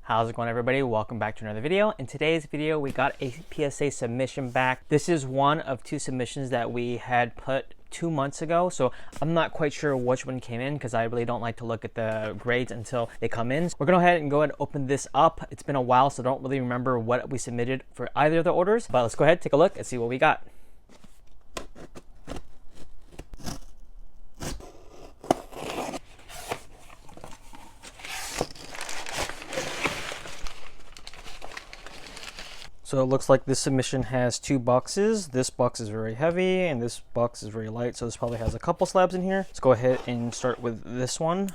How's it going, everybody? Welcome back to another video. In today's video, we got a PSA submission back. This is one of two submissions that we had put 2 months ago, so I'm not quite sure which one came in because I really don't like to look at the grades until they come in. So we're gonna go ahead and open this up. It's been a while, so I don't really remember what we submitted for either of the orders, but let's go ahead, take a look and see what we got. So it looks like this submission has two boxes. This box is very heavy and this box is very light, so this probably has a couple slabs in here. Let's go ahead and start with this one.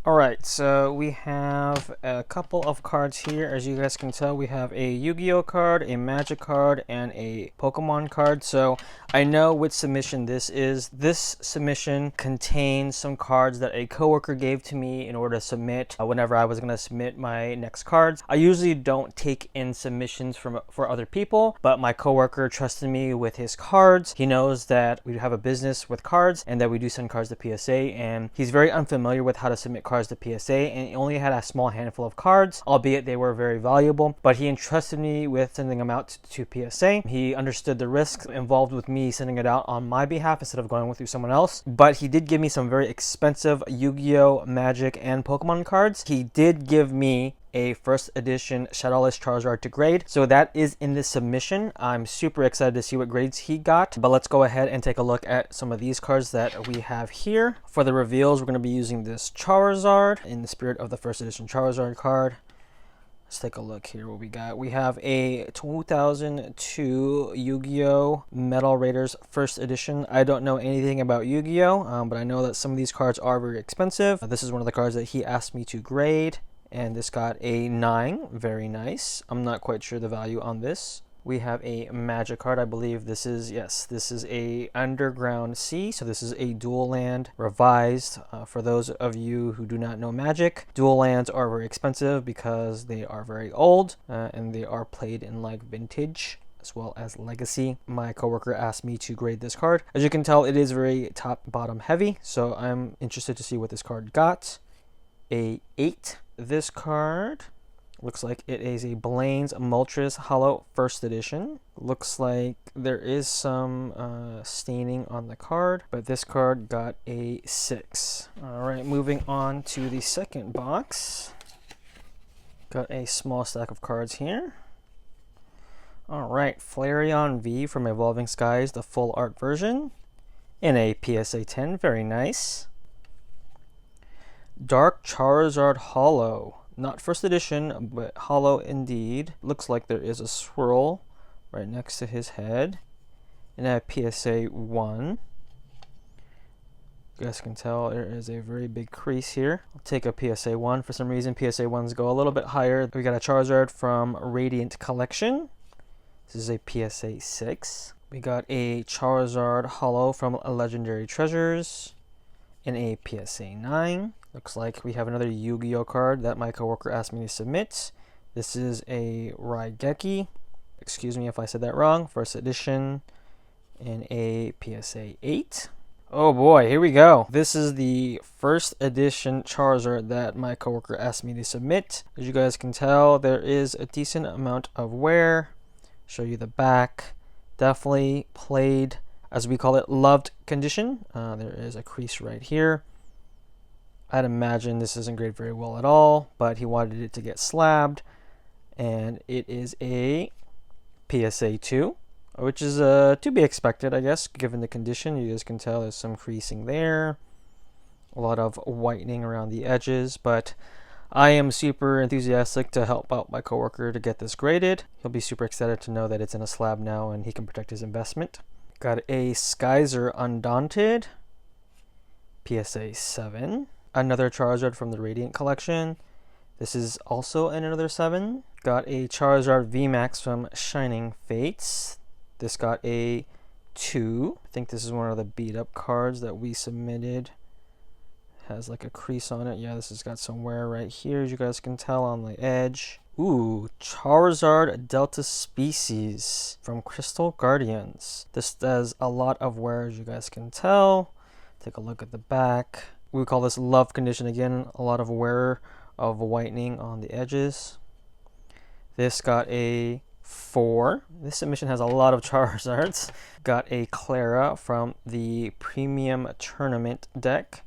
Alright, so we have a couple of cards here. As you guys can tell, we have a Yu-Gi-Oh card, a Magic card, and a Pokemon card. So I know which submission this is. This submission contains some cards that a coworker gave to me in order to submit whenever I was going to submit my next cards. I usually don't take in submissions for other people, but my coworker trusted me with his cards. He knows that we have a business with cards and that we do send cards to PSA, and he's very unfamiliar with how to submit cards to PSA, and he only had a small handful of cards, albeit they were very valuable, but he entrusted me with sending them out to PSA. He understood the risks involved with me sending it out on my behalf instead of going through someone else, but he did give me some very expensive Yu-Gi-Oh, Magic, and Pokemon cards. He did give me a first edition Shadowless Charizard to grade, so that is in this submission. I'm super excited to see what grades he got, but let's go ahead and take a look at some of these cards that we have here. For the reveals, we're going to be using this Charizard in the spirit of the first edition Charizard card. Let's take a look here what we got. We have a 2002 Yu-Gi-Oh! Metal Raiders first edition. I don't know anything about Yu-Gi-Oh! But I know that some of these cards are very expensive. This is one of the cards that he asked me to grade, and this got a 9. Very nice. I'm not quite sure the value on this. We have a Magic card. I believe this is, yes, this is a Underground Sea. So this is a dual land revised. For those of you who do not know Magic, dual lands are very expensive because they are very old and they are played in like vintage as well as legacy. My coworker asked me to grade this card. As you can tell, it is very top bottom heavy, so I'm interested to see what this card got. A 8. This card looks like it is a Blaine's Moltres Hollow first edition. Looks like there is some staining on the card, but this card got a 6. All right, moving on to the second box. Got a small stack of cards here. All right, Flareon V from Evolving Skies, the full art version, in a PSA 10. Very nice. Dark Charizard Hollow. Not first edition, but hollow indeed. Looks like there is a swirl right next to his head. And a PSA 1. You guys can tell there is a very big crease here. I'll take a PSA 1. For some reason, PSA 1s go a little bit higher. We got a Charizard from Radiant Collection. This is a PSA 6. We got a Charizard Hollow from Legendary Treasures in a PSA 9. Looks like we have another Yu-Gi-Oh card that my coworker asked me to submit. This is a Raigeki. Excuse me if I said that wrong. First edition in a PSA 8. Oh boy, here we go. This is the first edition Charizard that my coworker asked me to submit. As you guys can tell, there is a decent amount of wear. Show you the back. Definitely played, as we call it, loved condition. There is a crease right here. I'd imagine this isn't graded very well at all, but he wanted it to get slabbed, and it is a PSA 2, which is to be expected, I guess, given the condition. You guys can tell there's some creasing there, a lot of whitening around the edges, but I am super enthusiastic to help out my coworker to get this graded. He'll be super excited to know that it's in a slab now and he can protect his investment. Got a Skyzer Undaunted, PSA 7. Another Charizard from the Radiant Collection. This is also another 7. Got a Charizard VMAX from Shining Fates. This got a 2. I think this is one of the beat up cards that we submitted. Has like a crease on it. Yeah, this has got some wear right here, as you guys can tell on the edge. Ooh, Charizard Delta Species from Crystal Guardians. This does a lot of wear, as you guys can tell. Take a look at the back. We call this love condition again. A lot of wear of whitening on the edges. This got a 4. This submission has a lot of Charizards. Got a Clara from the Premium Tournament deck.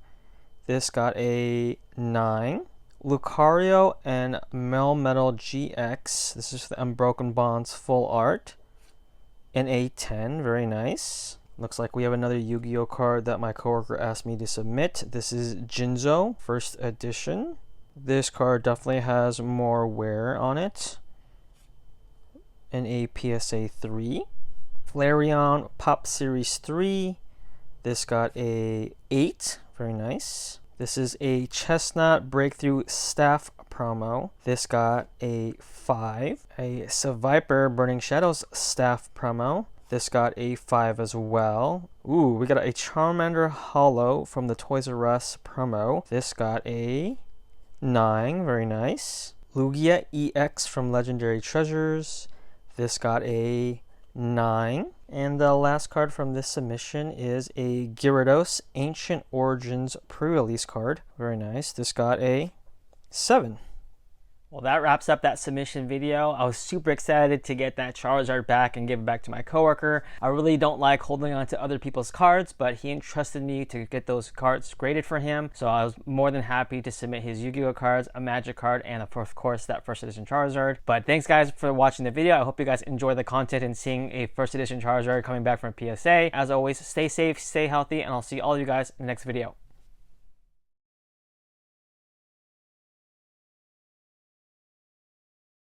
This got a 9. Lucario and Melmetal GX. This is the Unbroken Bonds full art. An A10, very nice. Looks like we have another Yu-Gi-Oh card that my coworker asked me to submit. This is Jinzo, first edition. This card definitely has more wear on it. And a PSA 3. Flareon Pop Series 3. This got a 8, very nice. This is a Chestnut Breakthrough Staff promo. This got a 5. A Seviper Burning Shadows Staff promo. This got a 5 as well. Ooh, we got a Charmander Hollow from the Toys R Us promo. This got a 9, very nice. Lugia EX from Legendary Treasures. This got a 9. And the last card from this submission is a Gyarados Ancient Origins pre-release card. Very nice. This got a 7. Well, that wraps up that submission video. I was super excited to get that Charizard back and give it back to my coworker. I really don't like holding on to other people's cards, but he entrusted me to get those cards graded for him. So I was more than happy to submit his Yu-Gi-Oh cards, a Magic card, and of course that first edition Charizard. But thanks guys for watching the video. I hope you guys enjoy the content and seeing a first edition Charizard coming back from PSA. As always, stay safe, stay healthy, and I'll see all of you guys in the next video.